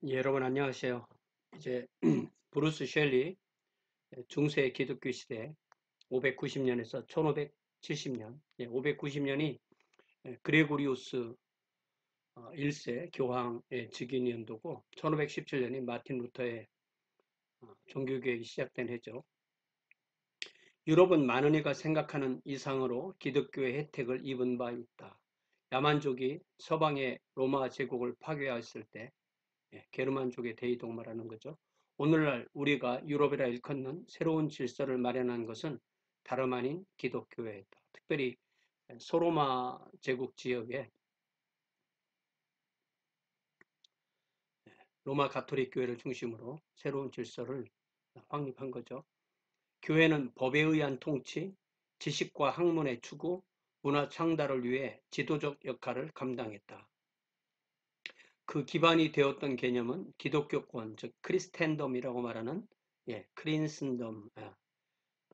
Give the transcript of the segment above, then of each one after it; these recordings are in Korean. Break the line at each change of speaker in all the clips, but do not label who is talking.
예, 여러분 안녕하세요. 이제 브루스 셸리 중세 기독교 시대 590년에서 1570년, 590년이 그레고리우스 1세 교황의 즉위 연도고 1517년이 마틴 루터의 종교개혁이 시작된 해죠. 유럽은 많은 이가 생각하는 이상으로 기독교의 혜택을 입은 바 있다. 야만족이 서방의 로마 제국을 파괴하였을 때 게르만족의 대이동 말하는 거죠. 오늘날 우리가 유럽이라 일컫는 새로운 질서를 마련한 것은 다름 아닌 기독교회다. 특별히 소로마 제국 지역에 로마 가톨릭 교회를 중심으로 새로운 질서를 확립한 거죠. 교회는 법에 의한 통치, 지식과 학문의 추구, 문화 창달을 위해 지도적 역할을 감당했다. 그 기반이 되었던 개념은 기독교권, 즉 크리스텐덤이라고 말하는 크린슨덤,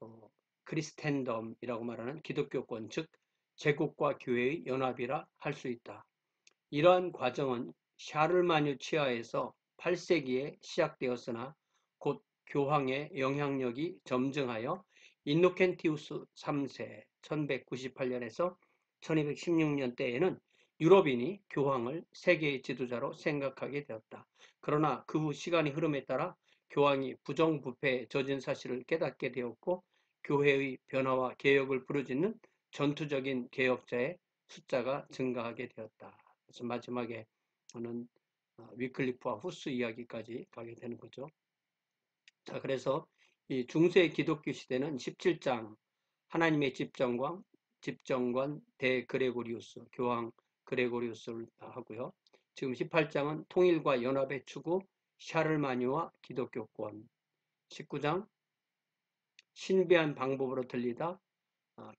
또 크리스텐덤이라고 말하는 기독교권, 즉 제국과 교회의 연합이라 할 수 있다. 이러한 과정은 샤를마뉴 치하에서 8세기에 시작되었으나 곧 교황의 영향력이 점증하여 인노켄티우스 3세 1198년에서 1216년 때에는 유럽인이 교황을 세계의 지도자로 생각하게 되었다. 그러나 그 후 시간이 흐름에 따라 교황이 부정부패에 젖은 사실을 깨닫게 되었고 교회의 변화와 개혁을 부르짖는 전투적인 개혁자의 숫자가 증가하게 되었다. 그래서 마지막에 는 위클리프와 후스 이야기까지 가게 되는 거죠. 자, 그래서 이 중세 기독교 시대는 17장 하나님의 집정관 대그레고리우스 교황 그레고리우스를 하고요. 지금 18장은 통일과 연합의 추구 샤를마뉴와 기독교권, 19장 신비한 방법으로 들리다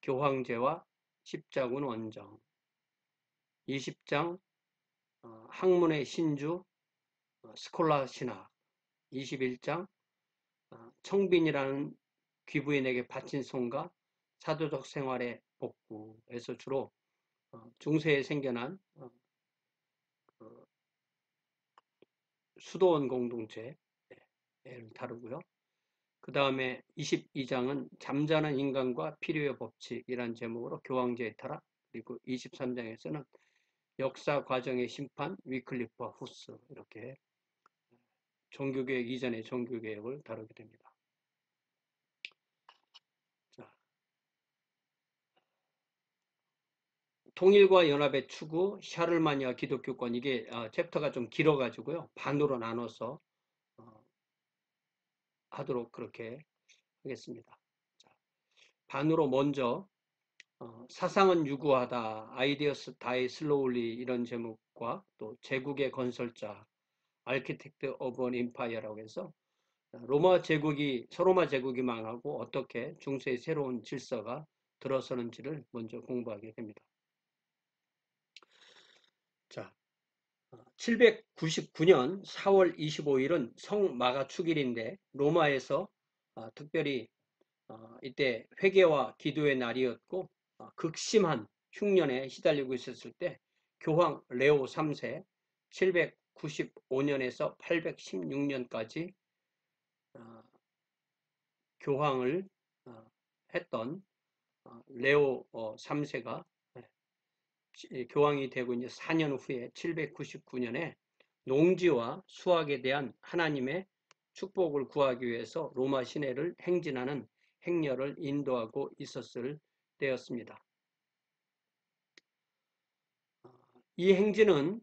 교황제와 십자군 원정, 20장 학문의 신주 스콜라 신학, 21장 청빈이라는 귀부인에게 바친 송가 사도적 생활의 복구에서 주로 중세에 생겨난 그 수도원 공동체를 다루고요. 그 다음에 22장은 잠자는 인간과 필요의 법칙이라는 제목으로 교황제의 타락, 그리고 23장에서는 역사 과정의 심판 위클리프와 후스, 이렇게 종교개혁 이전의 종교개혁을 다루게 됩니다. 자, 통일과 연합의 추구, 샤를마니아 기독교권, 이게 챕터가 좀 길어가지고요. 반으로 나눠서 하도록 그렇게 하겠습니다. 자, 반으로 먼저 사상은 유구하다, 아이디어스 다이 슬로울리 이런 제목과 또 제국의 건설자, 아키텍트 오브 온 임파이어라고 해서 서로마 제국이 망하고 어떻게 중세의 새로운 질서가 들어서는지를 먼저 공부하게 됩니다. 자, 799년 4월 25일은 성마가 축일인데 로마에서 특별히 이때 회개와 기도의 날이었고 극심한 흉년에 시달리고 있었을 때 교황 레오 3세 795년에서 816년까지 교황을 했던 레오 3세가 교황이 되고 이제 4년 후에 799년에 농지와 수확에 대한 하나님의 축복을 구하기 위해서 로마 시내를 행진하는 행렬을 인도하고 있었을 때였습니다. 이 행진은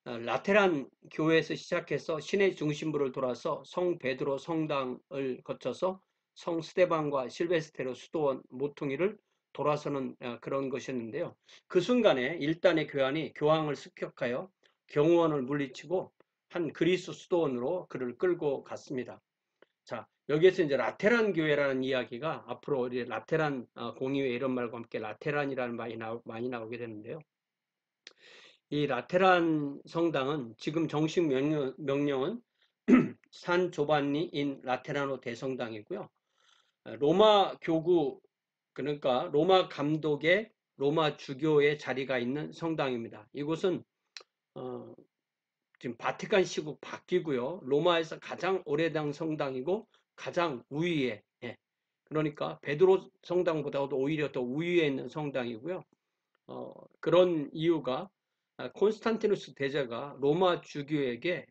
라테란 교회에서 시작해서 시내 중심부를 돌아서 성 베드로 성당을 거쳐서 성 스테반과 실베스테로 수도원 모퉁이를 돌아서는 그런 것이었는데요. 그 순간에 일단의 교환이 교황을 습격하여 경호원을 물리치고 한 그리스 수도원으로 그를 끌고 갔습니다. 자, 여기에서 이제 라테란 교회라는 이야기가 앞으로 우리 라테란 공의회 이런 말과 함께 라테란이라는 말이 많이 나오게 되는데요. 이 라테란 성당은 지금 정식 명령은 산 조반니 인 라테라노 대성당이고요. 로마 교구, 그러니까 로마 감독의 로마 주교의 자리가 있는 성당입니다. 이곳은 지금 바티칸 시국 바뀌고요. 로마에서 가장 오래된 성당이고 가장 우위에, 예. 그러니까 베드로 성당보다도 오히려 더 우위에 있는 성당이고요. 그런 이유가 콘스탄티누스 대제가 로마 주교에게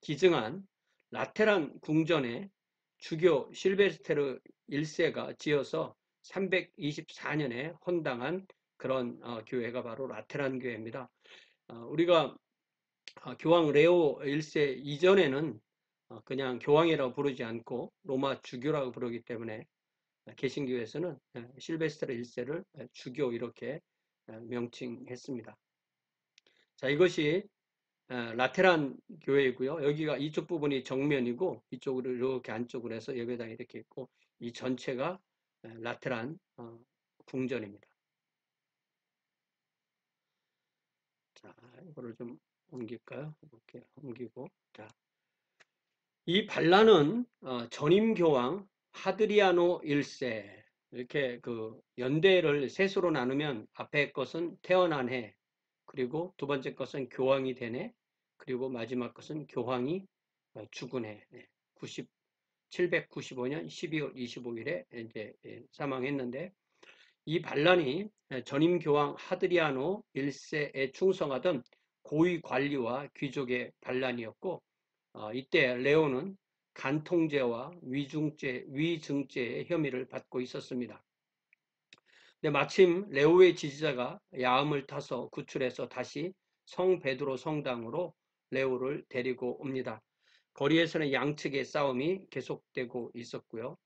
기증한 라테란 궁전에 주교 실베스테르 1세가 지어서 324년에 헌당한 그런 교회가 바로 라테란 교회입니다. 우리가 교황 레오 1세 이전에는 그냥 교황이라고 부르지 않고 로마 주교라고 부르기 때문에 개신교에서는 실베스테르 1세를 주교 이렇게 명칭했습니다. 자, 이것이 라테란 교회이고요. 여기가 이쪽 부분이 정면이고 이쪽으로 이렇게 안쪽으로 해서 예배당이 이렇게 있고 이 전체가 라테란 궁전입니다. 자, 이거를 좀 옮길까요? 이렇게 옮기고. 자, 이 반란은 전임 교황 하드리아노 1세 이렇게 그 연대를 셋으로 나누면 앞에 것은 태어난 해, 그리고 두 번째 것은 교황이 되네, 그리고 마지막 것은 교황이 죽은 해, 795년 12월 25일에 이제 사망했는데, 이 반란이 전임 교황 하드리아노 1세에 충성하던 고위 관리와 귀족의 반란이었고, 이때 레오는 간통죄와 위증죄의 혐의를 받고 있었습니다. 근데 마침 레오의 지지자가 야음을 타서 구출해서 다시 성 베드로 성당으로 레오를 데리고 옵니다. 거리에서는 양측의 싸움이 계속되고 있었고요.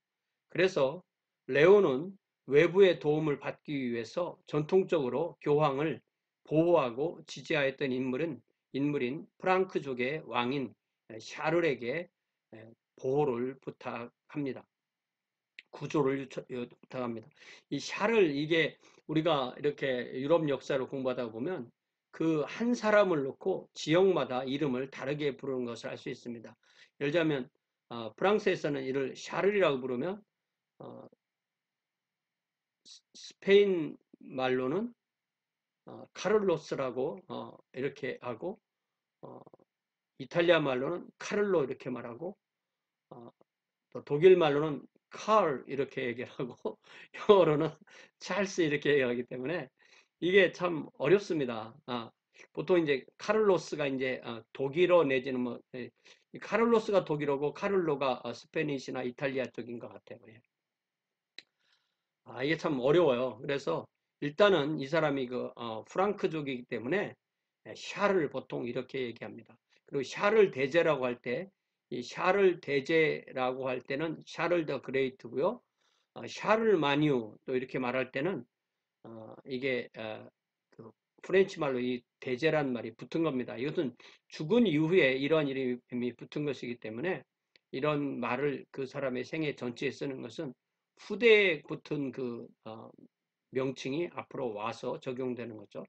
그래서 레오는 외부의 도움을 받기 위해서 전통적으로 교황을 보호하고 지지하였던 인물인 프랑크족의 왕인 샤를에게 보호를 부탁합니다. 구조를 부탁합니다. 이 샤를, 이게 우리가 이렇게 유럽 역사를 공부하다 보면 그 한 사람을 놓고 지역마다 이름을 다르게 부르는 것을 알 수 있습니다. 예를 들자면 프랑스에서는 이를 샤를이라고 부르면 스페인 말로는 카를로스라고 이렇게 하고, 이탈리아 말로는 카를로 이렇게 말하고, 또 독일 말로는 칼 이렇게 얘기를 하고, 영어로는 찰스 이렇게 얘기하기 때문에 이게 참 어렵습니다. 보통 이제 카를로스가 이제 독일어 내지는 뭐 카를로스가 독일어고 카를로가 스페니시나 이탈리아 쪽인 것 같아요. 예. 이게 참 어려워요. 그래서 일단은 이 사람이 프랑크족이기 때문에 샤를 보통 이렇게 얘기합니다. 그리고 샤를 대제라고 할 때, 이 샤를 대제라고 할 때는 샤를 더 그레이트고요. 샤를 마뉴 또 이렇게 말할 때는 이게 그 프렌치 말로 이 대제란 말이 붙은 겁니다. 이것은 죽은 이후에 이러한 이름이 붙은 것이기 때문에 이런 말을 그 사람의 생애 전체에 쓰는 것은 후대에 붙은 명칭이 앞으로 와서 적용되는 거죠.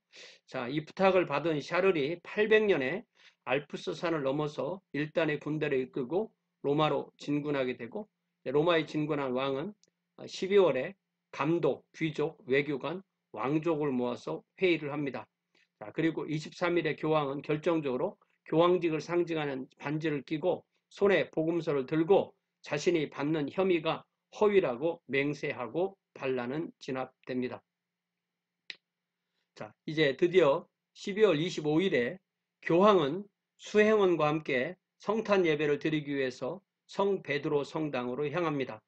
자, 이 부탁을 받은 샤를이 800년에 알프스 산을 넘어서 일단의 군대를 이끌고 로마로 진군하게 되고, 로마에 진군한 왕은 12월에 감독, 귀족, 외교관, 왕족을 모아서 회의를 합니다. 자, 그리고 23일에 교황은 결정적으로 교황직을 상징하는 반지를 끼고 손에 복음서를 들고 자신이 받는 혐의가 허위라고 맹세하고 반란은 진압됩니다. 자, 이제 드디어 12월 25일에 교황은 수행원과 함께 성탄 예배를 드리기 위해서 성 베드로 성당으로 향합니다.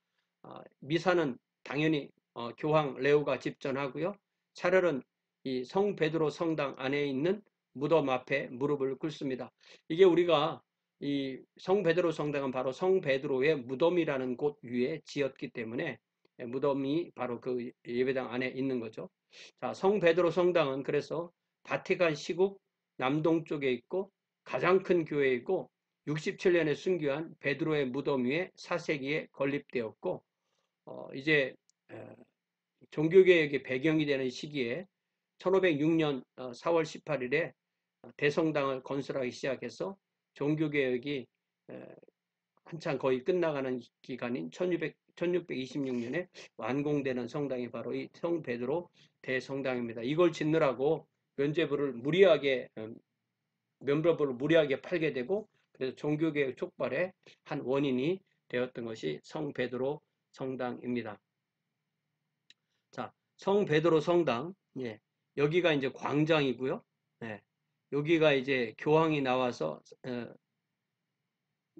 미사는 당연히 교황 레오가 집전하고요. 차를은 이 성 베드로 성당 안에 있는 무덤 앞에 무릎을 꿇습니다. 이게 우리가 이 성 베드로 성당은 바로 성 베드로의 무덤이라는 곳 위에 지었기 때문에 무덤이 바로 그 예배당 안에 있는 거죠. 자, 성 베드로 성당은 그래서 바티칸 시국 남동쪽에 있고 가장 큰 교회이고 67년에 순교한 베드로의 무덤 위에 사세기에 건립되었고, 이제 종교개혁의 배경이 되는 시기에 1506년 4월 18일에 대성당을 건설하기 시작해서 종교개혁이 한참 거의 끝나가는 기간인 1626년에 완공되는 성당이 바로 이 성 베드로 대성당입니다. 이걸 짓느라고 면죄부를 무리하게 면법으로 무리하게 팔게 되고 그래서 종교개혁 촉발의 한 원인이 되었던 것이 성 베드로 성당입니다. 자, 성 베드로 성당, 예, 여기가 이제 광장이고요. 예, 여기가 이제 교황이 나와서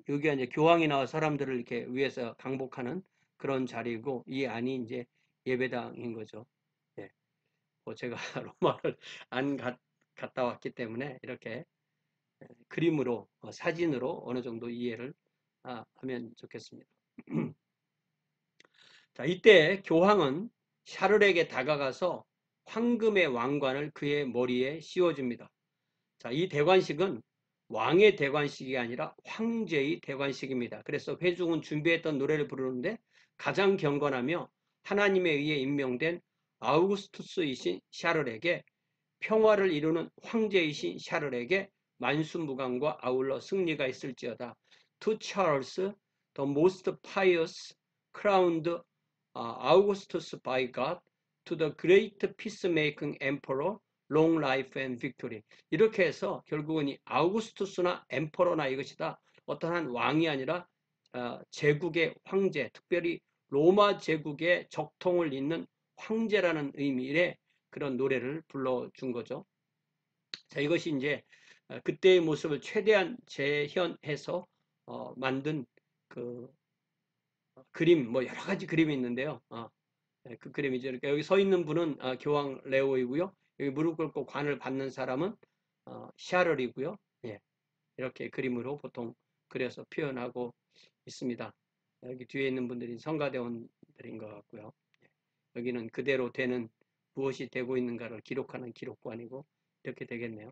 여기가 이제 교황이 나와 사람들을 이렇게 위에서 강복하는 그런 자리이고 이 안이 이제 예배당인 거죠. 예, 뭐 제가 로마를 안 갔다 왔기 때문에 이렇게 그림으로 사진으로 어느 정도 이해를 하면 좋겠습니다. 자, 이때 교황은 샤를에게 다가가서 황금의 왕관을 그의 머리에 씌워줍니다. 자, 이 대관식은 왕의 대관식이 아니라 황제의 대관식입니다. 그래서 회중은 준비했던 노래를 부르는데 가장 경건하며 하나님에 의해 임명된 아우구스투스이신 샤를에게 평화를 이루는 황제이신 샤를에게 만수무강과 아울러 승리가 있을지어다. To Charles, the most pious, crowned Augustus by God, to the great peacemaking emperor, long life and victory. 이렇게 해서 결국은 이 아우구스투스나 엠퍼러나 이것이다. 어떠한 왕이 아니라 제국의 황제, 특별히 로마 제국의 적통을 잇는 황제라는 의미의 그런 노래를 불러준 거죠. 자, 이것이 이제 그때의 모습을 최대한 재현해서 만든 그 그림, 뭐 여러 가지 그림이 있는데요. 그 그림이죠. 그러니까 여기 서 있는 분은 교황 레오이고요. 여기 무릎 꿇고 관을 받는 사람은 샤를이고요. 예, 이렇게 그림으로 보통 그려서 표현하고 있습니다. 여기 뒤에 있는 분들이 성가대원들인 것 같고요. 여기는 그대로 되는 무엇이 되고 있는가를 기록하는 기록관이고 이렇게 되겠네요.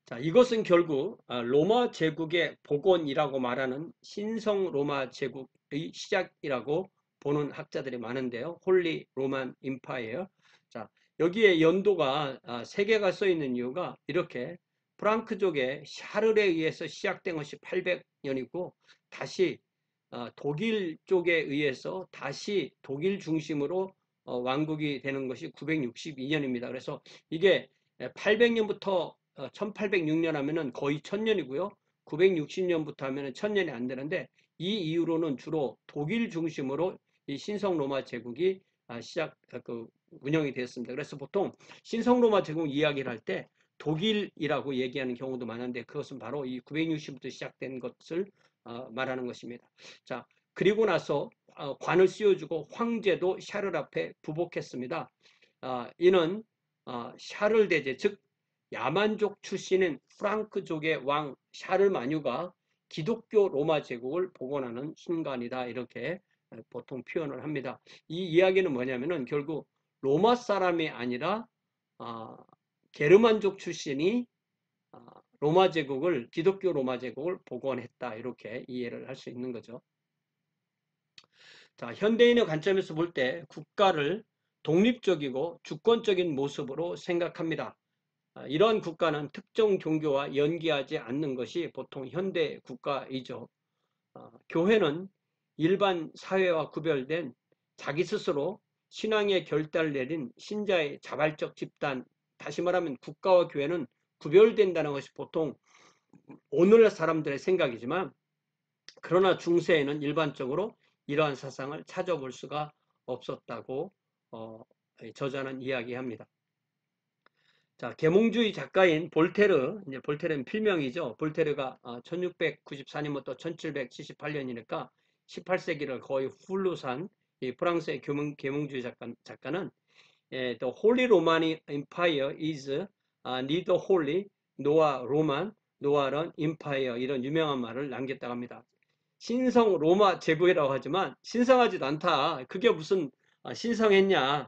자, 이것은 결국 로마 제국의 복원이라고 말하는 신성 로마 제국의 시작이라고 보는 학자들이 많은데요. 홀리 로만 임파이어. 자, 여기에 연도가 3개가 써 있는 이유가 이렇게 프랑크족의 샤를에 의해서 시작된 것이 800년이고 다시 독일 쪽에 의해서 다시 독일 중심으로 왕국이 되는 것이 962년입니다. 그래서 이게 800년부터 1806년 하면은 거의 1000년이고요. 960년부터 하면은 1000년이 안 되는데 이 이후로는 주로 독일 중심으로 이 신성 로마 제국이 운영이 되었습니다. 그래서 보통 신성 로마 제국 이야기를 할 때 독일이라고 얘기하는 경우도 많은데 그것은 바로 이 960부터 시작된 것을 말하는 것입니다. 자, 그리고 나서 관을 씌워주고 황제도 샤를 앞에 부복했습니다. 이는 샤를 대제, 즉 야만족 출신인 프랑크족의 왕 샤를마뉴가 기독교 로마 제국을 복원하는 순간이다. 이렇게 보통 표현을 합니다. 이 이야기는 뭐냐면은 결국 로마 사람이 아니라 게르만족 출신이 로마 제국을 기독교 로마 제국을 복원했다. 이렇게 이해를 할 수 있는 거죠. 자, 현대인의 관점에서 볼 때 국가를 독립적이고 주권적인 모습으로 생각합니다. 이러한 국가는 특정 종교와 연계하지 않는 것이 보통 현대 국가이죠. 교회는 일반 사회와 구별된 자기 스스로 신앙의 결단을 내린 신자의 자발적 집단, 다시 말하면 국가와 교회는 구별된다는 것이 보통 오늘날 사람들의 생각이지만 그러나 중세에는 일반적으로 이러한 사상을 찾아볼 수가 없었다고 저자는 이야기합니다. 자, 계몽주의 작가인 볼테르, 이제 볼테르는 필명이죠. 볼테르가 1694년부터 1778년이니까 18세기를 거의 훌로 산 이 프랑스의 계몽주의 작가는 The Holy Roman Empire is neither holy nor Roman nor an empire 이런 유명한 말을 남겼다고 합니다. 신성 로마 제국이라고 하지만 신성하지도 않다. 그게 무슨 신성했냐.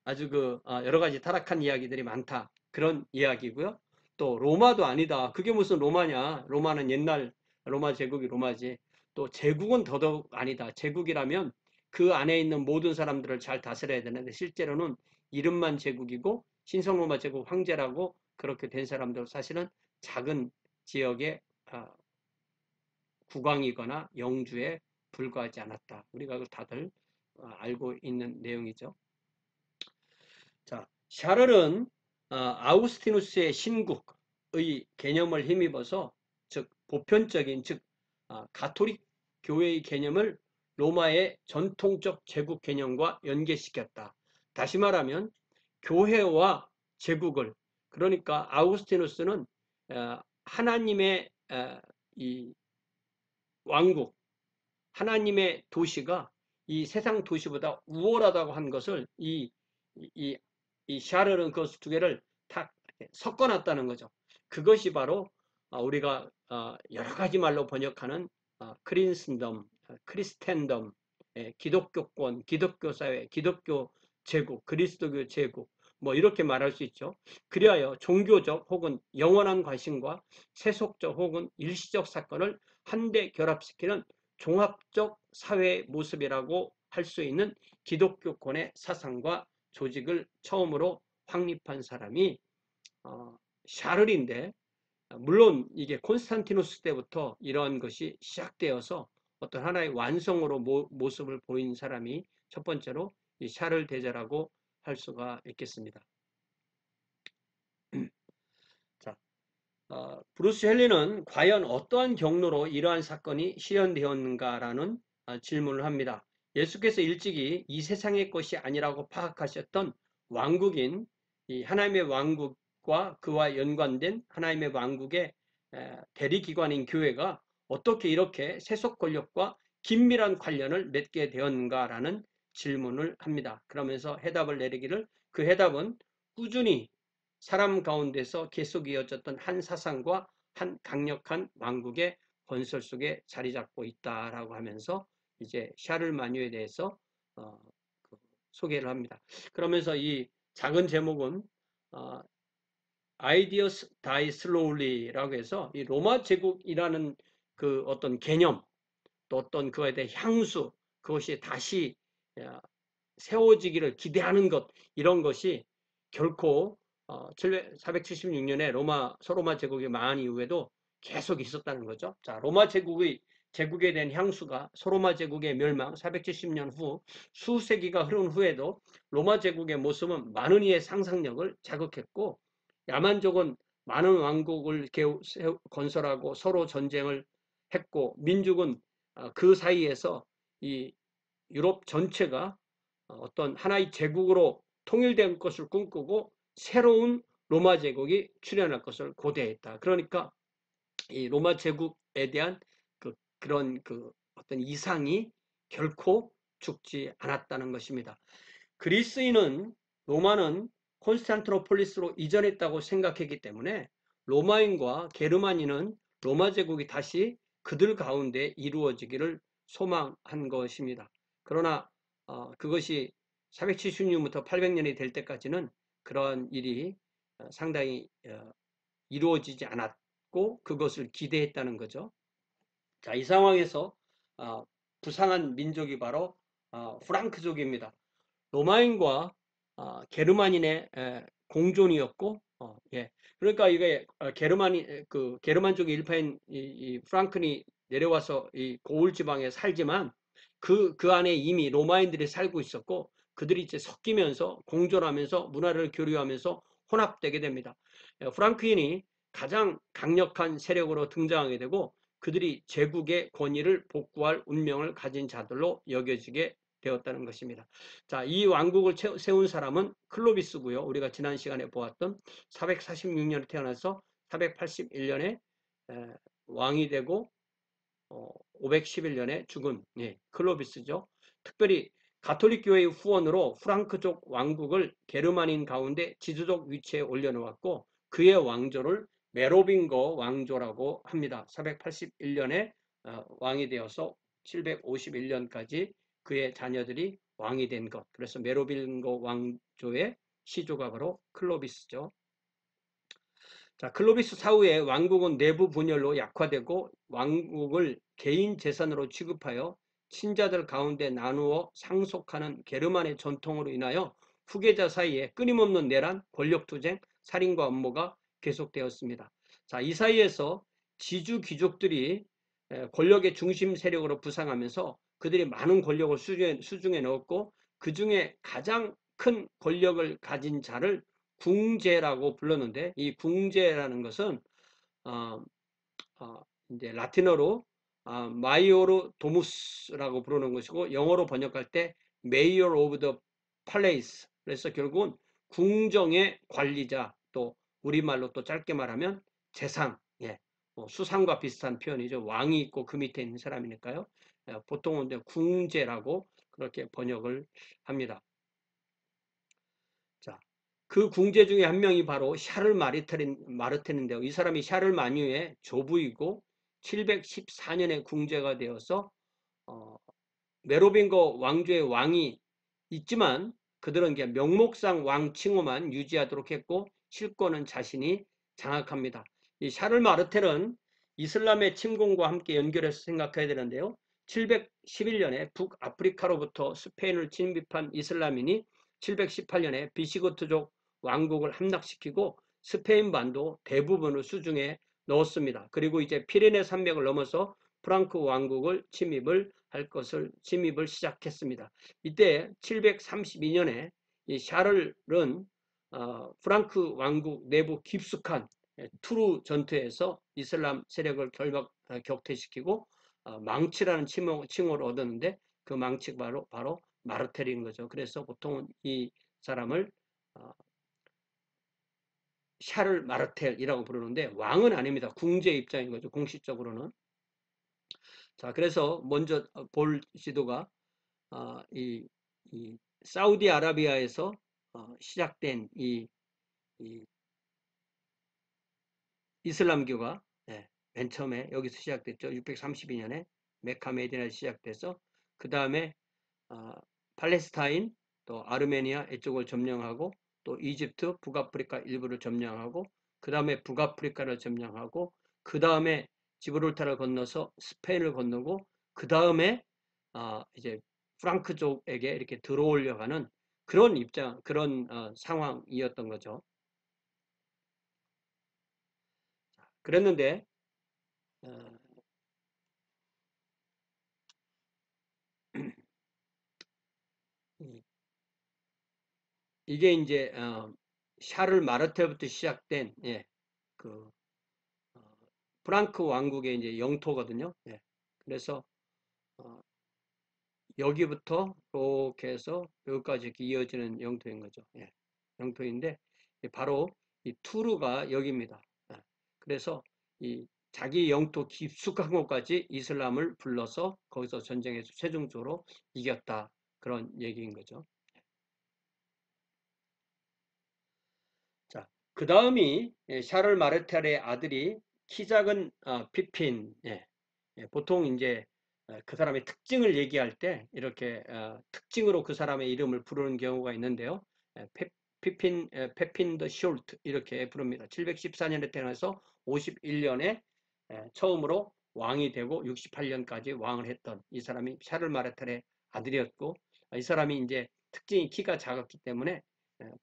아주 여러 가지 타락한 이야기들이 많다. 그런 이야기고요. 또 로마도 아니다. 그게 무슨 로마냐. 로마는 옛날 로마 제국이 로마지. 또 제국은 더더욱 아니다. 제국이라면 그 안에 있는 모든 사람들을 잘 다스려야 되는데 실제로는 이름만 제국이고 신성 로마 제국 황제라고 그렇게 된 사람들 사실은 작은 지역의 국왕이거나 영주에 불과하지 않았다. 우리가 다들 알고 있는 내용이죠. 자, 샤를은 아우구스티누스의 신국의 개념을 힘입어서 즉 보편적인 즉 가톨릭 교회의 개념을 로마의 전통적 제국 개념과 연계시켰다. 다시 말하면 교회와 제국을 그러니까 아우구스티누스는 하나님의 이 왕국, 하나님의 도시가 이 세상 도시보다 우월하다고 한 것을 이 샤를은 그 두 개를 다 섞어놨다는 거죠. 그것이 바로 우리가 여러 가지 말로 번역하는 크리스텐덤, 크리스텐덤, 기독교권, 기독교 사회, 기독교 제국, 그리스도교 제국 뭐 이렇게 말할 수 있죠. 그리하여 종교적 혹은 영원한 과신과 세속적 혹은 일시적 사건을 한데 결합시키는 종합적 사회의 모습이라고 할 수 있는 기독교권의 사상과 조직을 처음으로 확립한 사람이 샤를인데 물론 이게 콘스탄티누스 때부터 이러한 것이 시작되어서 어떤 하나의 완성으로 모습을 보인 사람이 첫 번째로 이 샤를 대제라고 할 수가 있겠습니다. 자, 브루스 헬리는 과연 어떠한 경로로 이러한 사건이 실현되었는가라는 질문을 합니다. 예수께서 일찍이 이 세상의 것이 아니라고 파악하셨던 왕국인 이 하나님의 왕국과 그와 연관된 하나님의 왕국의 대리기관인 교회가 어떻게 이렇게 세속 권력과 긴밀한 관련을 맺게 되었는가라는 질문을 합니다. 그러면서 해답을 내리기를 그 해답은 꾸준히 사람 가운데서 계속 이어졌던 한 사상과 한 강력한 왕국의 건설 속에 자리 잡고 있다라고 하면서 이제 샤를마뉴에 대해서 소개를 합니다. 그러면서 이 작은 제목은 Ideas Die Slowly라고 해서 이 로마 제국이라는 그 어떤 개념 또 어떤 그거에 대한 향수 그것이 다시 세워지기를 기대하는 것 이런 것이 결코 476년에 소로마 제국이 망한 이후에도 계속 있었다는 거죠. 자, 로마 제국에 대한 향수가 소로마 제국의 멸망 470년 후 수세기가 흐른 후에도 로마 제국의 모습은 많은 이의 상상력을 자극했고 야만족은 많은 왕국을 건설하고 서로 전쟁을 했고 민족은 그 사이에서 이 유럽 전체가 어떤 하나의 제국으로 통일된 것을 꿈꾸고 새로운 로마 제국이 출현할 것을 고대했다. 그러니까 이 로마 제국에 대한 그런 어떤 이상이 결코 죽지 않았다는 것입니다. 그리스인은 로마는 콘스탄티노폴리스로 이전했다고 생각했기 때문에 로마인과 게르마니는 로마 제국이 다시 그들 가운데 이루어지기를 소망한 것입니다. 그러나 그것이 476년부터 800년이 될 때까지는 그러한 일이 상당히 이루어지지 않았고 그것을 기대했다는 거죠. 자, 이 상황에서 부상한 민족이 바로 프랑크족입니다. 로마인과 게르만인의 공존이었고, 예. 그러니까 이게 게르만족의 일파인 이 프랑크니 내려와서 이 고을 지방에 살지만 그 안에 이미 로마인들이 살고 있었고 그들이 이제 섞이면서 공존하면서 문화를 교류하면서 혼합되게 됩니다. 프랑크인이 가장 강력한 세력으로 등장하게 되고 그들이 제국의 권위를 복구할 운명을 가진 자들로 여겨지게 되었다는 것입니다. 자, 이 왕국을 세운 사람은 클로비스고요. 우리가 지난 시간에 보았던 446년에 태어나서 481년에 왕이 되고 511년에 죽은 클로비스죠. 특별히 가톨릭 교회의 후원으로 프랑크족 왕국을 게르만인 가운데 지도적 위치에 올려놓았고 그의 왕조를 메로빙거 왕조라고 합니다. 481년에 왕이 되어서 751년까지 그의 자녀들이 왕이 된 것. 그래서 메로빙거 왕조의 시조가 바로 클로비스죠. 자, 클로비스 사후에 왕국은 내부 분열로 약화되고 왕국을 개인 재산으로 취급하여 친자들 가운데 나누어 상속하는 게르만의 전통으로 인하여 후계자 사이에 끊임없는 내란, 권력투쟁, 살인과 음모가 계속되었습니다. 자, 이 사이에서 지주 귀족들이 권력의 중심 세력으로 부상하면서 그들이 많은 권력을 수중에 넣었고 그 중에 가장 큰 권력을 가진 자를 궁제라고 불렀는데, 이 궁제라는 것은 어, 이제 라틴어로 마이오르 도무스라고 부르는 것이고, 영어로 번역할 때 Mayor of the Palace. 그래서 결국은 궁정의 관리자, 또 우리말로 또 짧게 말하면 재상, 예, 수상과 비슷한 표현이죠. 왕이 있고 그 밑에 있는 사람이니까요. 보통은 이제 궁제라고 그렇게 번역을 합니다. 자, 그 궁제 중에 한 명이 바로 샤를 마르테는데요. 이 사람이 샤를 마뉴의 조부이고 714년에 궁제가 되어서 어, 메로빙거 왕조의 왕이 있지만 그들은 이제 명목상 왕 칭호만 유지하도록 했고 실권은 자신이 장악합니다. 이 샤를 마르텔은 이슬람의 침공과 함께 연결해서 생각해야 되는데요. 711년에 북아프리카로부터 스페인을 침입한 이슬람인이 718년에 비시고트족 왕국을 함락시키고 스페인 반도 대부분을 수중에 넣었습니다. 그리고 이제 피레네 산맥을 넘어서 프랑크 왕국을 침입을 시작했습니다. 이때 732년에 이 샤를은 프랑크 왕국 내부 깊숙한 투르 전투에서 이슬람 세력을 격퇴시키고 망치라는 칭호를 얻었는데, 그 망치가 바로 마르텔인 거죠. 그래서 보통은 이 사람을 어, 샤를 마르텔이라고 부르는데 왕은 아닙니다. 궁제 입장인 거죠. 공식적으로는. 자, 그래서 먼저 볼 지도가 이 사우디아라비아에서 시작된 이 이슬람교가, 맨 처음에 여기서 시작됐죠. 632년에 메카 메디나에서 시작돼서 그 다음에 팔레스타인, 또 아르메니아 이쪽을 점령하고, 또 이집트, 북아프리카 일부를 점령하고, 그 다음에 북아프리카를 점령하고, 그 다음에 지브롤타를 건너서 스페인을 건너고, 그 다음에 이제 프랑크족에게 이렇게 들어오려고 하는 그런 상황이었던 거죠. 그랬는데 어, 이게 이제 샤를 마르텔부터 시작된, 그 프랑크 왕국의 이제 영토거든요. 그래서 어, 여기부터 이렇게 해서 여기까지 이렇게 이어지는 영토인 거죠. 영토인데 바로 이 투르가 여기입니다. 그래서 이 자기 영토 깊숙한 곳까지 이슬람을 불러서 거기서 전쟁에서 최종적으로 이겼다, 그런 얘기인 거죠. 자, 그 다음이 샤를 마르텔의 아들이 키 작은 피핀. 보통 이제 그 사람의 특징을 얘기할 때 이렇게 특징으로 그 사람의 이름을 부르는 경우가 있는데요. 페핀 더 숄트 이렇게 부릅니다. 714년에 태어나서 51년에 처음으로 왕이 되고 68년까지 왕을 했던 이 사람이 샤를 마르텔의 아들이었고, 이 사람이 이제 특징이 키가 작았기 때문에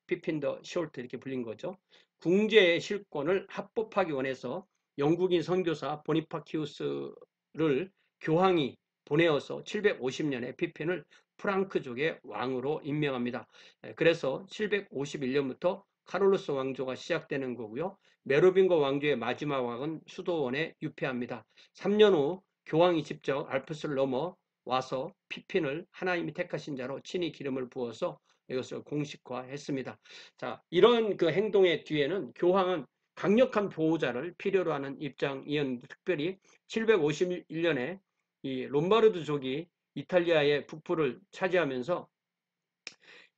피핀 더 숄트 이렇게 불린 거죠. 궁제의 실권을 합법하기 원해서 영국인 선교사 보니파키우스를 교황이 보내어서 750년에 피핀을 프랑크족의 왕으로 임명합니다. 그래서 751년부터 카롤루스 왕조가 시작되는 거고요. 메로빙거 왕조의 마지막 왕은 수도원에 유폐합니다. 3년 후 교황이 직접 알프스를 넘어 와서 피핀을 하나님이 택하신 자로 친히 기름을 부어서 이것을 공식화했습니다. 자, 이런 그 행동의 뒤에는 교황은 강력한 보호자를 필요로 하는 입장이었는데, 특별히 751년에 이 롬바르드족이 이탈리아의 북부를 차지하면서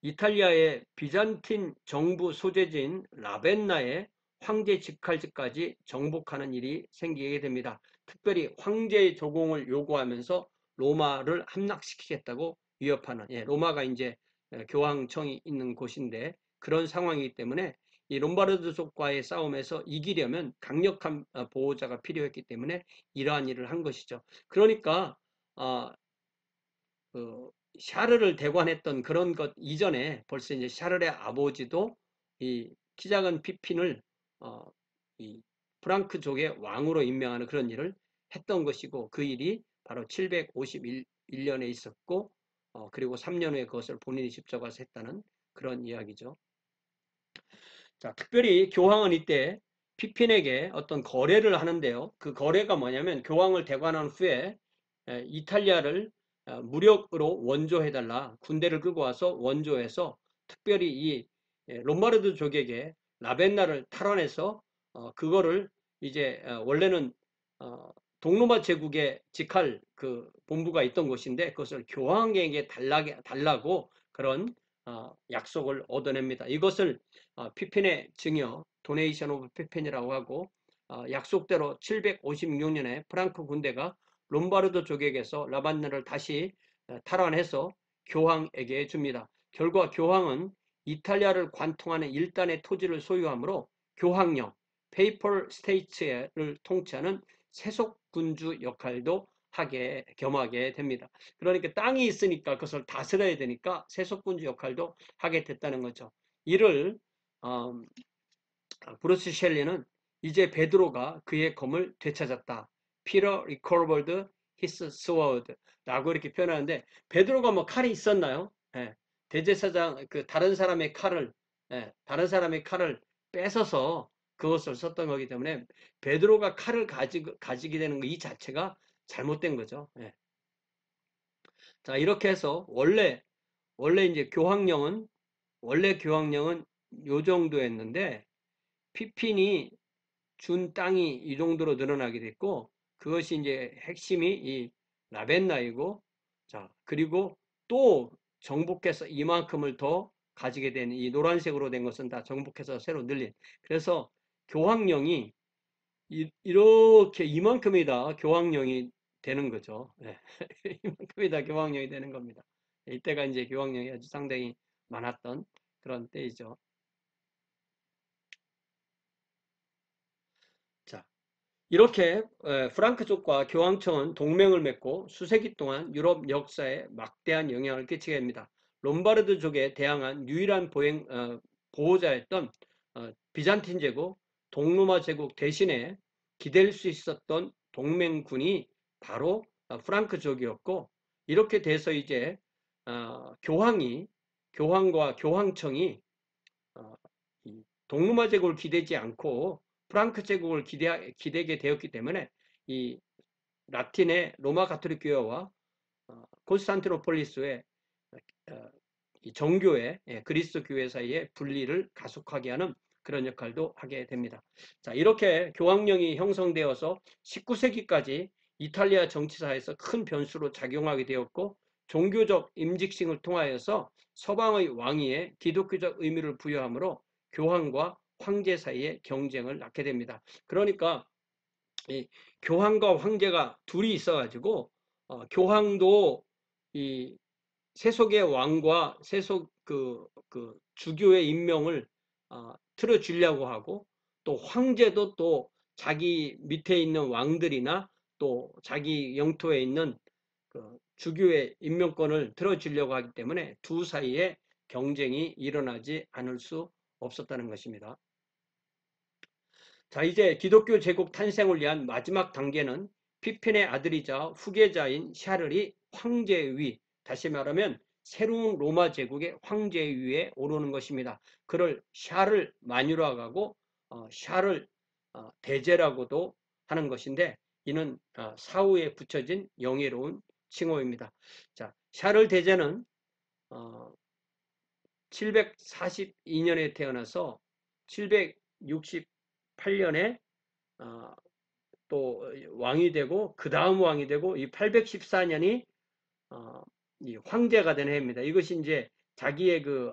이탈리아의 비잔틴 정부 소재지인 라벤나의 황제 직할지까지 정복하는 일이 생기게 됩니다. 특별히 황제의 조공을 요구하면서 로마를 함락시키겠다고 위협하는, 로마가 이제 교황청이 있는 곳인데 그런 상황이기 때문에 이 롬바르드족과의 싸움에서 이기려면 강력한 보호자가 필요했기 때문에 이러한 일을 한 것이죠. 그러니까 어, 그 샤르를 대관했던 그런 것 이전에 벌써 이제 샤르의 아버지도 이 키 작은 피핀을 어, 이 프랑크족의 왕으로 임명하는 그런 일을 했던 것이고, 그 일이 바로 751년에 있었고, 그리고 3년 후에 그것을 본인이 직접 와서 했다는 그런 이야기죠. 자, 특별히 교황은 이때 피핀에게 어떤 거래를 하는데요. 그 거래가 뭐냐면 교황을 대관한 후에 이탈리아를 무력으로 원조해달라. 군대를 끌고 와서 원조해서 특별히 이 롬바르드족에게 라벤나를 탈환해서 그거를 이제 원래는 동로마 제국에 직할 그 본부가 있던 곳인데 그것을 교황에게 달라고 그런 약속을 얻어냅니다. 이것을 피펜의 증여, 도네이션 오브 피펜이라고 하고 약속대로 756년에 프랑크 군대가 롬바르도 족에게서 라반나를 다시 탈환해서 교황에게 줍니다. 결과 교황은 이탈리아를 관통하는 일단의 토지를 소유하므로 교황령, 페이퍼 스테이츠를 통치하는 세속군주 역할도 겸하게 됩니다. 그러니까 땅이 있으니까 그것을 다스려야 되니까 세속군주 역할도 하게 됐다는 거죠. 이를 브루스 셸리는 이제 베드로가 그의 검을 되찾았다. Peter recovered his sword 라고 이렇게 표현하는데 베드로가 뭐 칼이 있었나요? 예. 대제사장 다른 사람의 칼을 다른 사람의 칼을 뺏어서 그것을 썼던 거기 때문에 베드로가 칼을 가지게 되는 거 이 자체가 잘못된 거죠. 예. 자, 이렇게 해서 원래 이제 원래 교황령은 요 정도였는데 피핀이 준 땅이 이 정도로 늘어나게 됐고 그것이 이제 핵심이 이 라벤나이고 자 그리고 또 정복해서 이만큼을 더 가지게 된 이 노란색으로 된 것은 다 정복해서 새로 늘린 그래서 교황령이 이렇게 이만큼이 다 교황령이 되는 거죠. 네. 이만큼이 다 교황령이 되는 겁니다. 이때가 이제 교황령이 아주 상당히 많았던 그런 때이죠. 자, 이렇게 프랑크족과 교황청은 동맹을 맺고 수세기 동안 유럽 역사에 막대한 영향을 끼치게 됩니다. 롬바르드족에 대항한 유일한 보호자였던 비잔틴 제국, 동로마 제국 대신에 기댈 수 있었던 동맹군이 바로 프랑크족이었고 이렇게 돼서 이제 교황과 교황청이 동로마 제국을 기대지 않고 프랑크 제국을 기대게 되었기 때문에 이 라틴의 로마 가톨릭 교회와 콘스탄티노폴리스의 이 정교회 그리스도 교회 사이의 분리를 가속하게 하는 그런 역할도 하게 됩니다. 자, 이렇게 교황령이 형성되어서 19세기까지 이탈리아 정치사에서 큰 변수로 작용하게 되었고 종교적 임직승을 통하여서 서방의 왕위에 기독교적 의미를 부여하므로 교황과 황제 사이의 경쟁을 낳게 됩니다. 그러니까 이 교황과 황제가 둘이 있어가지고 교황도 이 세속의 왕과 세속 그 주교의 임명을 틀어주려고 하고 또 황제도 또 자기 밑에 있는 왕들이나 또 자기 영토에 있는 그 주교의 임명권을 틀어주려고 하기 때문에 두 사이에 경쟁이 일어나지 않을 수 없었다는 것입니다. 자, 이제 기독교 제국 탄생을 위한 마지막 단계는 피펜의 아들이자 후계자인 샤를이 황제 위, 다시 말하면 새로운 로마 제국의 황제 위에 오르는 것입니다. 그를 샤를 마뉴라고 하고 샤를 대제라고도 하는 것인데 이는 사후에 붙여진 영예로운 칭호입니다. 자, 샤를 대제는 742년에 태어나서 768년에 또 왕이 되고 그 다음 왕이 되고 이 814년이 이 황제가 된 해입니다. 이것이 이제 자기의 그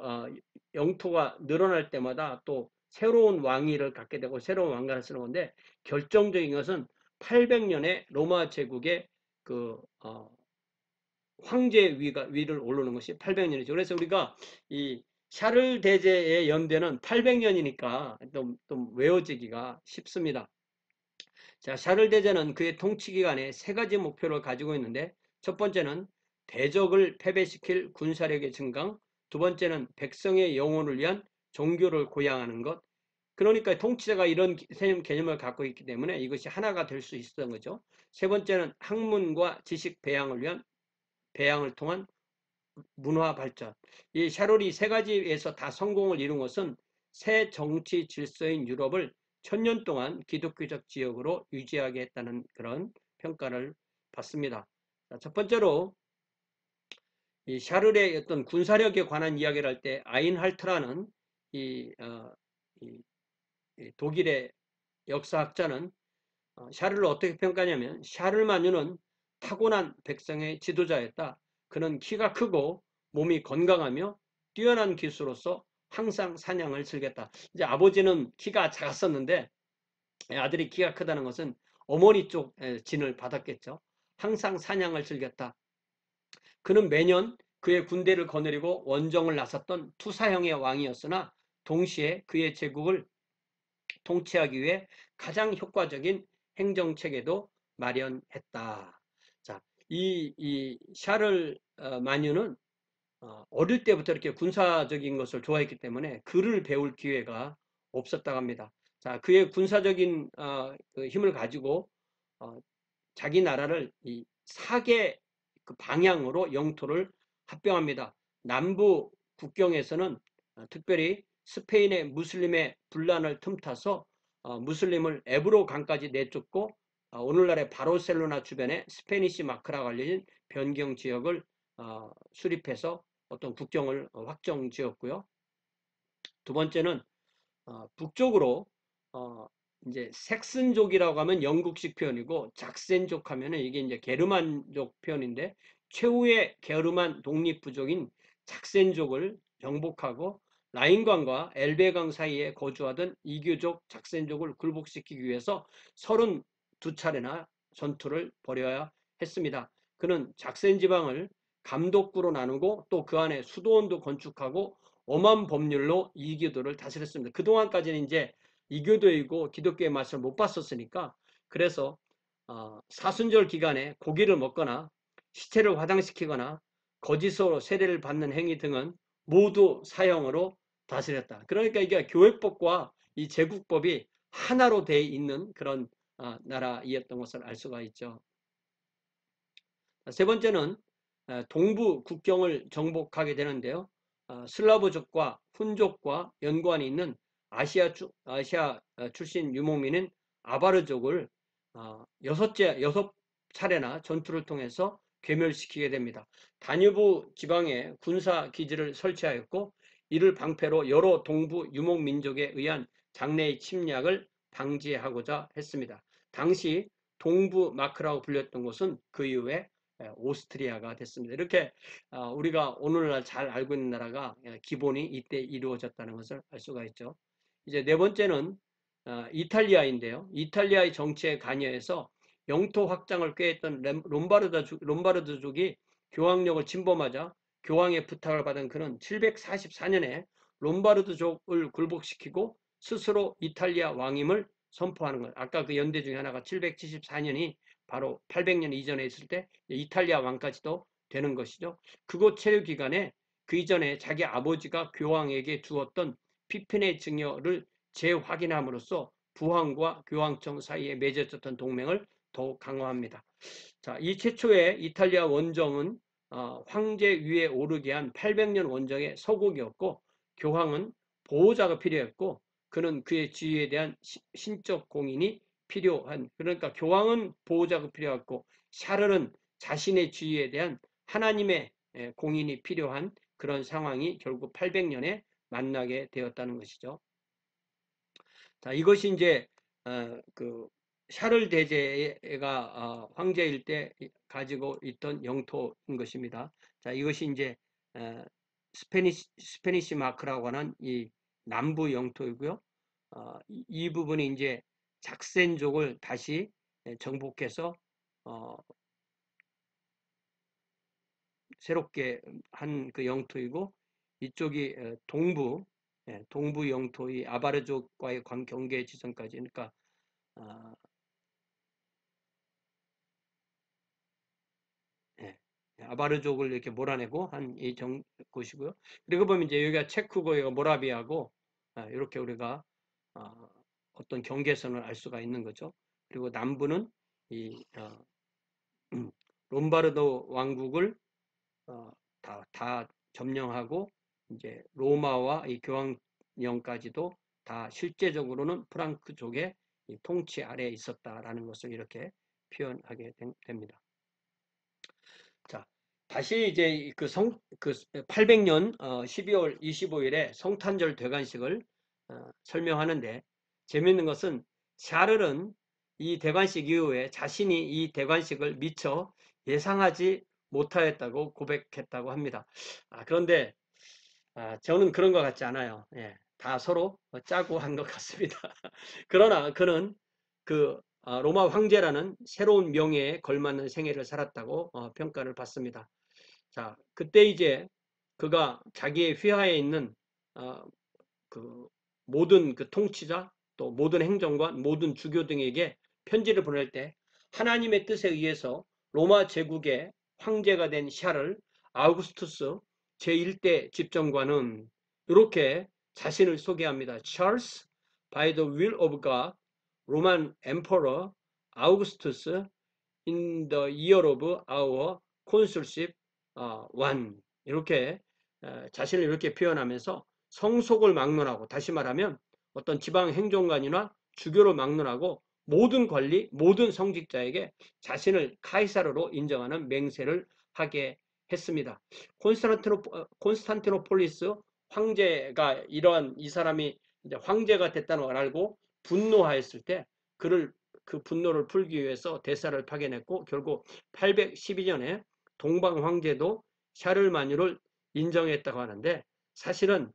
영토가 늘어날 때마다 또 새로운 왕위를 갖게 되고 새로운 왕관을 쓰는 건데 결정적인 것은 800년에 로마 제국의 그 황제 위를 오르는 것이 800년이죠. 그래서 우리가 이 샤를 대제의 연대는 800년이니까 좀 외워지기가 쉽습니다. 자, 샤를 대제는 그의 통치 기간에 세 가지 목표를 가지고 있는데 첫 번째는 대적을 패배시킬 군사력의 증강, 두 번째는 백성의 영혼을 위한 종교를 고양하는 것. 그러니까 통치자가 이런 개념을 갖고 있기 때문에 이것이 하나가 될 수 있었던 거죠. 세 번째는 학문과 지식 배양을 통한 문화 발전. 이 샤롤이 세 가지에서 다 성공을 이룬 것은 새 정치 질서인 유럽을 천년 동안 기독교적 지역으로 유지하게 했다는 그런 평가를 받습니다. 자, 첫 번째로 이 샤를의 어떤 군사력에 관한 이야기를 할 때 아인할트라는 이, 이, 이 독일의 역사학자는 샤를을 어떻게 평가하냐면 샤를마뉴는 타고난 백성의 지도자였다. 그는 키가 크고 몸이 건강하며 뛰어난 기수로서 항상 사냥을 즐겼다. 이제 아버지는 키가 작았었는데 아들이 키가 크다는 것은 어머니 쪽 진을 받았겠죠. 항상 사냥을 즐겼다. 그는 매년 그의 군대를 거느리고 원정을 나섰던 투사형의 왕이었으나 동시에 그의 제국을 통치하기 위해 가장 효과적인 행정체계도 마련했다. 자, 이 샤를 마뉴는 어릴 때부터 이렇게 군사적인 것을 좋아했기 때문에 글을 배울 기회가 없었다고 합니다. 자, 그의 군사적인 그 힘을 가지고 자기 나라를 이 4개 그 방향으로 영토를 합병합니다. 남부 국경에서는 특별히 스페인의 무슬림의 분란을 틈타서 무슬림을 에브로 강까지 내쫓고 오늘날의 바르셀로나 주변에 스페니시 마크라고 알려진 변경 지역을 수립해서 어떤 국경을 확정 지었고요. 두 번째는 북쪽으로 이제 색슨족이라고 하면 영국식 표현이고 작센족 하면은 이게 이제 게르만족 표현인데 최후의 게르만 독립부족인 작센족을 정복하고 라인강과 엘베강 사이에 거주하던 이교족 작센족을 굴복시키기 위해서 32차례나 전투를 벌여야 했습니다. 그는 작센 지방을 감독구로 나누고 또 그 안에 수도원도 건축하고 엄한 법률로 이교도를 다스렸습니다. 그동안까지는 이제 이교도이고 기독교의 맛을 못 봤었으니까 그래서 사순절 기간에 고기를 먹거나 시체를 화장시키거나 거짓으로 세례를 받는 행위 등은 모두 사형으로 다스렸다. 그러니까 이게 교회법과 이 제국법이 하나로 돼 있는 그런 나라이었던 것을 알 수가 있죠. 세 번째는 동부 국경을 정복하게 되는데요. 슬라브족과 훈족과 연관이 있는 아시아 출신 유목민인 아바르족을 여섯 차례나 전투를 통해서 괴멸시키게 됩니다. 다뉴브 지방에 군사 기지를 설치하였고 이를 방패로 여러 동부 유목민족에 의한 장래의 침략을 방지하고자 했습니다. 당시 동부 마크라고 불렸던 곳은 그 이후에 오스트리아가 됐습니다. 이렇게 우리가 오늘날 잘 알고 있는 나라가 기본이 이때 이루어졌다는 것을 알 수가 있죠. 이제 네 번째는 이탈리아인데요. 이탈리아의 정치에 관여해서 영토 확장을 꾀했던 롬바르드족이 교황력을 침범하자 교황의 부탁을 받은 그는 744년에 롬바르드족을 굴복시키고 스스로 이탈리아 왕임을 선포하는 것. 아까 그 연대 중에 하나가 774년이 바로 800년 이전에 있을 때 이탈리아 왕까지도 되는 것이죠. 그곳 체류 기간에 그 이전에 자기 아버지가 교황에게 주었던 피핀의 증여를 재확인함으로써 부왕과 교황청 사이에 맺어졌던 동맹을 더욱 강화합니다. 자, 이 최초의 이탈리아 원정은 황제 위에 오르게 한 800년 원정의 서곡이었고 교황은 보호자가 필요했고 그는 그의 지위에 대한 신적 공인이 필요한 그러니까 교황은 보호자가 필요했고 샤를은 자신의 지위에 대한 하나님의 공인이 필요한 그런 상황이 결국 800년에 만나게 되었다는 것이죠. 자, 이것이 이제 그 샤를 대제가 황제일 때 가지고 있던 영토인 것입니다. 자, 이것이 이제 스페니시 마크라고 하는 이 남부 영토이고요. 이 부분이 이제 작센족을 다시 정복해서 새롭게 한 그 영토이고 이쪽이 동부 영토의 아바르족과의 경계 지점까지 그러니까 아바르족을 이렇게 몰아내고 한 이 곳이고요. 그리고 보면 이제 여기가 체크고 여기가 모라비아고 이렇게 우리가 어떤 경계선을 알 수가 있는 거죠. 그리고 남부는 이 롬바르드 왕국을 다 점령하고 이제 로마와 이 교황 1900년까지도 다 실제적으로는 프랑크족의 통치 아래에 있었다라는 것을 이렇게 표현하게 됩니다. 자, 다시 이제 그 800년 12월 25일에 성탄절 대관식을 설명하는데, 재미있는 것은 샤를은 이 대관식 이후에 자신이 이 대관식을 미처 예상하지 못하였다고 고백했다고 합니다. 그런데 저는 그런 것 같지 않아요. 예, 다 서로 짜고 한 것 같습니다. 그러나 그는 그 로마 황제라는 새로운 명예에 걸맞는 생애를 살았다고 평가를 받습니다. 자, 그때 이제 그가 자기의 휘하에 있는 그 모든 그 통치자, 또 모든 행정관, 모든 주교 등에게 편지를 보낼 때 하나님의 뜻에 의해서 로마 제국의 황제가 된 샤를 아우구스투스 제1대 집정관은 이렇게 자신을 소개합니다. Charles, by the will of God, Roman Emperor Augustus, in the year of our consulship one. 이렇게 자신을 이렇게 표현하면서 성속을 막론하고, 다시 말하면 어떤 지방 행정관이나 주교를 막론하고 모든 권리, 모든 성직자에게 자신을 카이사르로 인정하는 맹세를 하게 했습니다. 콘스탄티노폴리스 황제가 이러한 이 사람이 이제 황제가 됐다는 걸 알고 분노하였을 때 그를 그 분노를 풀기 위해서 대사를 파견했고, 결국 812년에 동방 황제도 샤를마뉴를 인정했다고 하는데, 사실은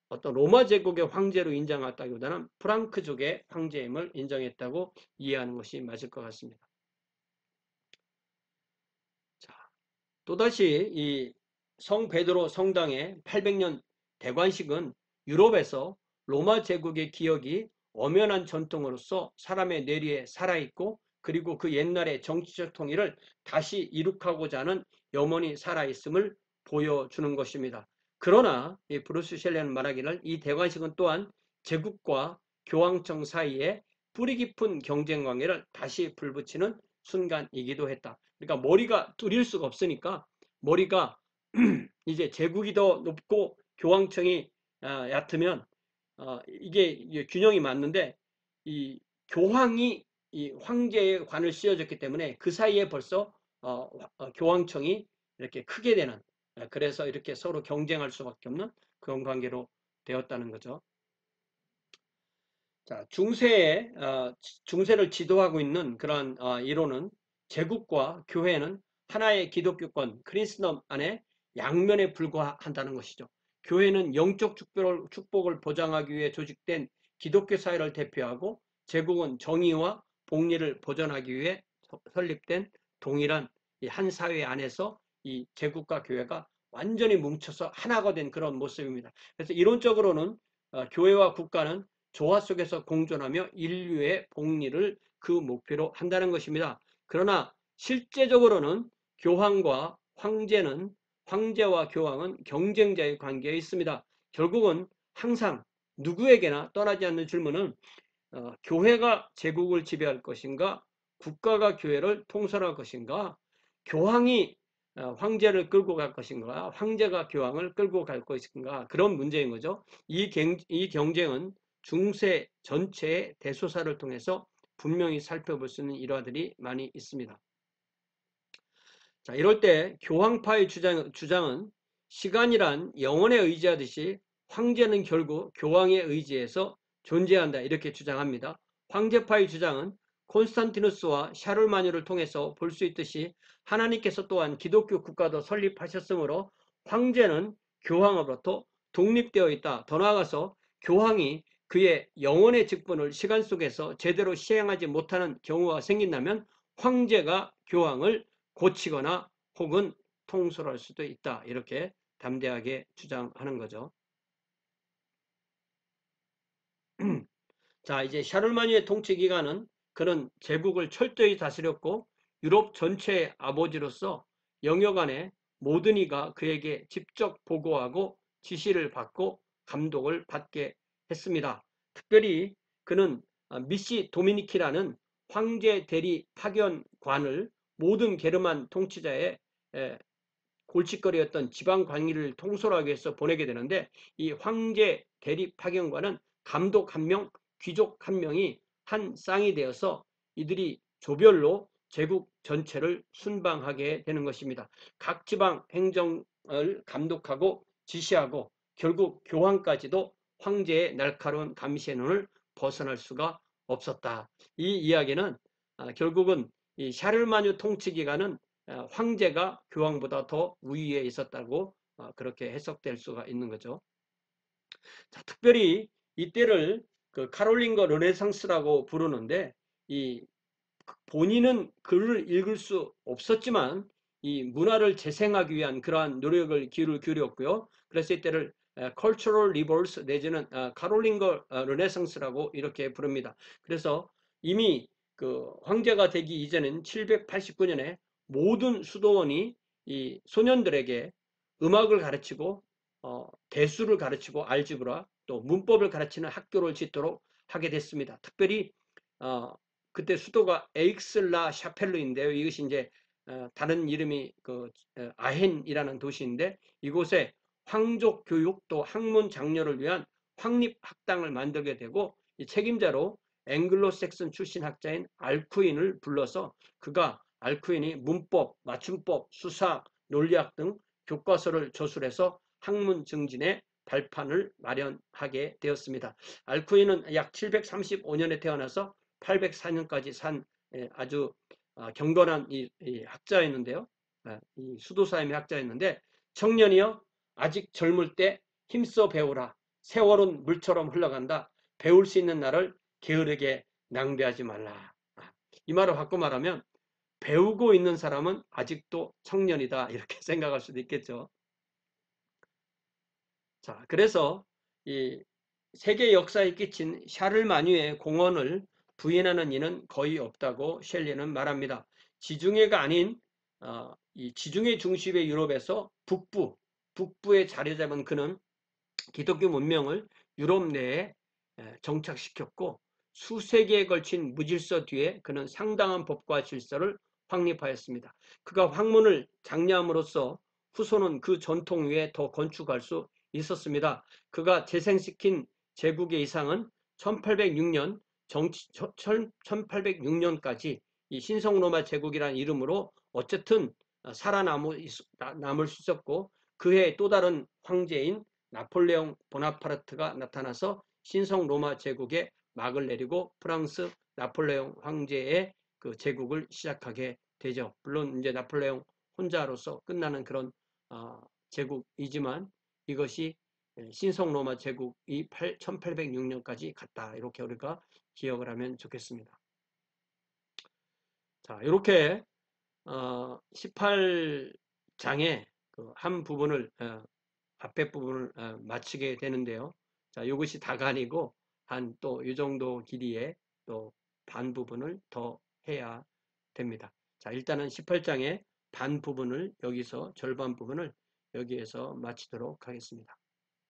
어떤 로마 제국의 황제로 인정했다기보다는 프랑크족의 황제임을 인정했다고 이해하는 것이 맞을 것 같습니다. 자, 또다시 이 성 베드로 성당의 800년 대관식은 유럽에서 로마 제국의 기억이 엄연한 전통으로서 사람의 뇌리에 살아있고, 그리고 그 옛날의 정치적 통일을 다시 이룩하고자 하는 염원이 살아있음을 보여주는 것입니다. 그러나 이 브루스 셸리는 말하기를 이 대관식은 또한 제국과 교황청 사이에 뿌리 깊은 경쟁 관계를 다시 불붙이는 순간이기도 했다. 그러니까 머리가 뚫릴 수가 없으니까, 머리가 이제 제국이 더 높고 교황청이 얕으면 이게 균형이 맞는데, 이 교황이 이 황제의 관을 씌워줬기 때문에 그 사이에 벌써 교황청이 이렇게 크게 되는, 그래서 이렇게 서로 경쟁할 수밖에 없는 그런 관계로 되었다는 거죠. 자, 중세를 지도하고 있는 그런 이론은 제국과 교회는 하나의 기독교권 크리스덤 안에 양면에 불과한다는 것이죠. 교회는 영적 축복을 보장하기 위해 조직된 기독교 사회를 대표하고, 제국은 정의와 복리를 보존하기 위해 설립된 동일한 한 사회 안에서 이 제국과 교회가 완전히 뭉쳐서 하나가 된 그런 모습입니다. 그래서 이론적으로는 교회와 국가는 조화 속에서 공존하며 인류의 복리를 그 목표로 한다는 것입니다. 그러나 실제적으로는 황제와 교황은 경쟁자의 관계에 있습니다. 결국은 항상 누구에게나 떠나지 않는 질문은 교회가 제국을 지배할 것인가, 국가가 교회를 통솔할 것인가, 교황이 황제를 끌고 갈 것인가, 황제가 교황을 끌고 갈 것인가, 그런 문제인 거죠. 이 경쟁은 중세 전체의 대소사를 통해서 분명히 살펴볼 수 있는 일화들이 많이 있습니다. 자, 이럴 때 교황파의 주장은 시간이란 영혼에 의지하듯이 황제는 결국 교황의 의지에서 존재한다, 이렇게 주장합니다. 황제파의 주장은 콘스탄티누스와 샤를마뉴를 통해서 볼 수 있듯이 하나님께서 또한 기독교 국가도 설립하셨으므로 황제는 교황으로부터 독립되어 있다. 더 나아가서 교황이 그의 영혼의 직분을 시간 속에서 제대로 시행하지 못하는 경우가 생긴다면 황제가 교황을 고치거나 혹은 통솔할 수도 있다, 이렇게 담대하게 주장하는 거죠. 자, 이제 샤를마니의 통치 기간은 그는 제국을 철저히 다스렸고 유럽 전체의 아버지로서 영역 안에 모든 이가 그에게 직접 보고하고 지시를 받고 감독을 받게 했습니다. 특별히 그는 미시 도미니키라는 황제 대리 파견관을 모든 게르만 통치자의 골칫거리였던 지방 관리를 통솔하기 위해서 보내게 되는데, 이 황제 대리 파견관은 감독 한 명, 귀족 한 명이 한 쌍이 되어서 이들이 조별로 제국 전체를 순방하게 되는 것입니다. 각 지방 행정을 감독하고 지시하고 결국 교황까지도 황제의 날카로운 감시의 눈을 벗어날 수가 없었다. 이 이야기는 결국은 이 샤를마뉴 통치 기간은 황제가 교황보다 더 우위에 있었다고 그렇게 해석될 수가 있는 거죠. 자, 특별히 이때를 그 카롤린거 르네상스라고 부르는데, 이 본인은 글을 읽을 수 없었지만 이 문화를 재생하기 위한 그러한 노력을 기울였고요. 그래서 이때를 Cultural Revolts 내지는 카롤린거 르네상스라고 이렇게 부릅니다. 그래서 이미 그 황제가 되기 이전인 789년에 모든 수도원이 이 소년들에게 음악을 가르치고 대수를 가르치고 알지브라 또 문법을 가르치는 학교를 짓도록 하게 됐습니다. 특별히 그때 수도가 에익슬라 샤펠르인데요. 이것이 이제 다른 이름이 그 아헨이라는 도시인데, 이곳에 황족 교육 또 학문 장려를 위한 황립 학당을 만들게 되고, 이 책임자로 앵글로색슨 출신 학자인 알쿠인을 불러서 그가 알쿠인이 문법, 맞춤법, 수사, 논리학 등 교과서를 저술해서 학문 증진의 발판을 마련하게 되었습니다. 알쿠인은 약 735년에 태어나서 804년까지 산 아주 경건한 이 학자였는데요. 이 수도사임의 학자였는데, 청년이여 아직 젊을 때 힘써 배우라. 세월은 물처럼 흘러간다. 배울 수 있는 날을 게으르게 낭비하지 말라. 이 말을 바꿔 말하면 배우고 있는 사람은 아직도 청년이다, 이렇게 생각할 수도 있겠죠. 자, 그래서 이 세계 역사에 끼친 샤를마뉴의 공헌을 부인하는 이는 거의 없다고 셸리는 말합니다. 지중해가 아닌 이 지중해 중심의 유럽에서 북부에 자리 잡은 그는 기독교 문명을 유럽 내에 정착시켰고, 수세기에 걸친 무질서 뒤에 그는 상당한 법과 질서를 확립하였습니다. 그가 학문을 장려함으로써 후손은 그 전통 위에 더 건축할 수 있었습니다. 그가 재생시킨 제국의 이상은 1806년 1806년까지 이 신성로마 제국이라는 이름으로 어쨌든 살아남을 수 있었고, 그해 또 다른 황제인 나폴레옹 보나파르트가 나타나서 신성 로마 제국에 막을 내리고 프랑스 나폴레옹 황제의 그 제국을 시작하게 되죠. 물론 이제 나폴레옹 혼자로서 끝나는 그런 제국이지만 이것이 신성 로마 제국이 1806년까지 갔다, 이렇게 우리가 기억을 하면 좋겠습니다. 자, 이렇게 18장의 그 한 부분을 앞에 부분을 마치게 되는데요. 자, 이것이 다가 아니고 한 또 이 정도 길이의 또 반 부분을 더 해야 됩니다. 자, 일단은 18장의 반 부분을 여기서 절반 부분을 여기에서 마치도록 하겠습니다.